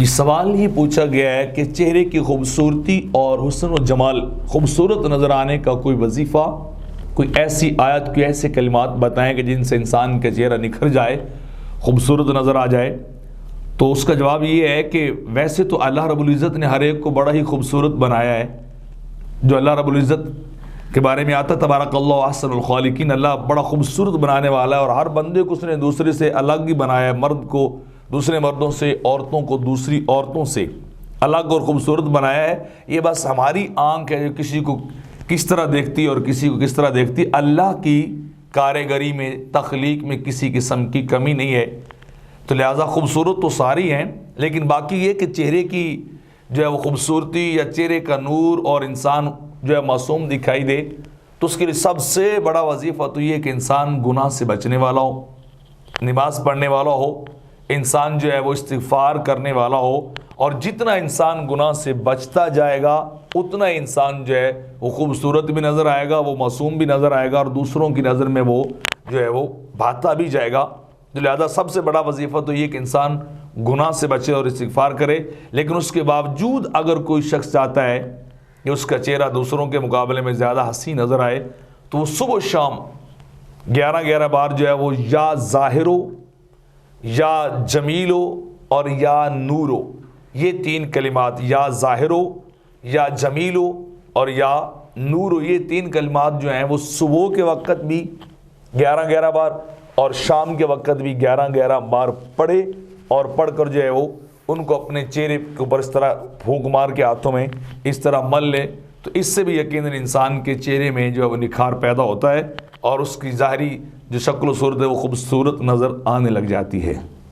سوال یہ پوچھا گیا ہے کہ چہرے کی خوبصورتی اور حسن و جمال خوبصورت نظر آنے کا کوئی وظیفہ، کوئی ایسی آیت، کوئی ایسے کلمات بتائیں کہ جن سے انسان کا چہرہ نکھر جائے، خوبصورت نظر آ جائے۔ تو اس کا جواب یہ ہے کہ ویسے تو اللہ رب العزت نے ہر ایک کو بڑا ہی خوبصورت بنایا ہے۔ جو اللہ رب العزت کے بارے میں آتا تبارک اللہ احسن الخالقین، اللہ بڑا خوبصورت بنانے والا ہے، اور ہر بندے کو اس نے دوسرے سے الگ ہی بنایا ہے، مرد کو دوسرے مردوں سے، عورتوں کو دوسری عورتوں سے الگ اور خوبصورت بنایا ہے۔ یہ بس ہماری آنکھ ہے جو کسی کو کس طرح دیکھتی اور کسی کو کس طرح دیکھتی۔ اللہ کی کاریگری میں، تخلیق میں کسی قسم کی کمی نہیں ہے، تو لہٰذا خوبصورت تو ساری ہیں، لیکن باقی یہ کہ چہرے کی جو ہے وہ خوبصورتی یا چہرے کا نور اور انسان جو ہے معصوم دکھائی دے، تو اس کے لیے سب سے بڑا وظیفہ تو یہ کہ انسان گناہ سے بچنے والا ہو، نماز پڑھنے والا ہو، انسان جو ہے وہ استغفار کرنے والا ہو، اور جتنا انسان گناہ سے بچتا جائے گا اتنا انسان جو ہے وہ خوبصورت بھی نظر آئے گا، وہ معصوم بھی نظر آئے گا، اور دوسروں کی نظر میں وہ جو ہے وہ بھاتا بھی جائے گا۔ تو لہذا سب سے بڑا وظیفہ تو یہ کہ انسان گناہ سے بچے اور استغفار کرے۔ لیکن اس کے باوجود اگر کوئی شخص چاہتا ہے کہ اس کا چہرہ دوسروں کے مقابلے میں زیادہ حسین نظر آئے، تو وہ صبح و شام 11 بار جو ہے وہ یا ظاہرو، یا جمیلو اور یا نورو، یہ 3 کلمات، یا ظاہرو، یا جمیلو اور یا نورو، یہ 3 کلمات جو ہیں وہ صبح کے وقت بھی 11 بار اور شام کے وقت بھی 11 بار پڑھے، اور پڑھ کر جو ہے وہ ان کو اپنے چہرے کے اوپر اس طرح پھونک مار کے ہاتھوں میں اس طرح مل لے، تو اس سے بھی یقیناً انسان کے چہرے میں جو ہے وہ نکھار پیدا ہوتا ہے، اور اس کی ظاہری جو شکل و صورت ہے وہ خوبصورت نظر آنے لگ جاتی ہے۔